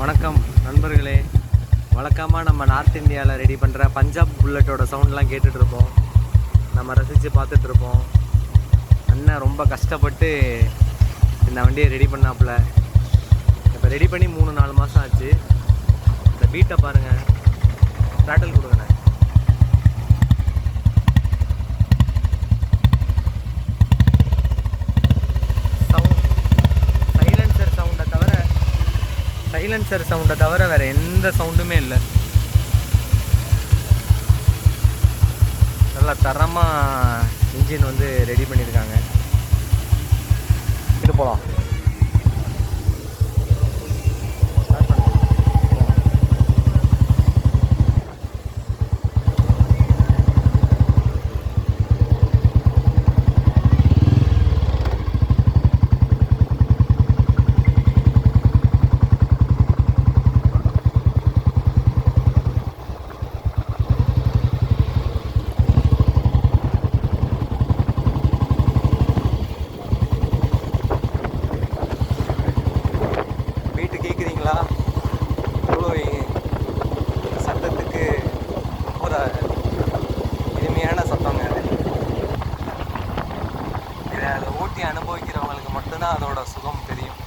வணக்கம் நண்பர்களே. வழக்கமாக நம்ம நார்த் இந்தியாவில் ரெடி பண்ணுற பஞ்சாப் புல்லட்டோட சவுண்ட்லாம் கேட்டுட்ருப்போம், நம்ம ரசித்து பார்த்துட்ருப்போம். அண்ணன் ரொம்ப கஷ்டப்பட்டு இந்த வண்டியை ரெடி பண்ணாப்புல. இப்போ ரெடி பண்ணி 3-4 மாதம் ஆச்சு. இந்த பீட்டை பாருங்கள், த்ராட்டில் கொடுங்கண்ணே. சைலன்சர் சவுண்டை தவிர வேறு எந்த சவுண்டுமே இல்லை. நல்லா தரமாக இன்ஜின் வந்து ரெடி பண்ணியிருக்காங்க. இது போகலாம். கேட்குறீங்களா? இவ்வளோ சத்தத்துக்கு ஒரு இனிமையான சத்தங்க அது. இதை அதை ஓட்டி அனுபவிக்கிறவங்களுக்கு மட்டும்தான் அதோட சுகம் தெரியும்.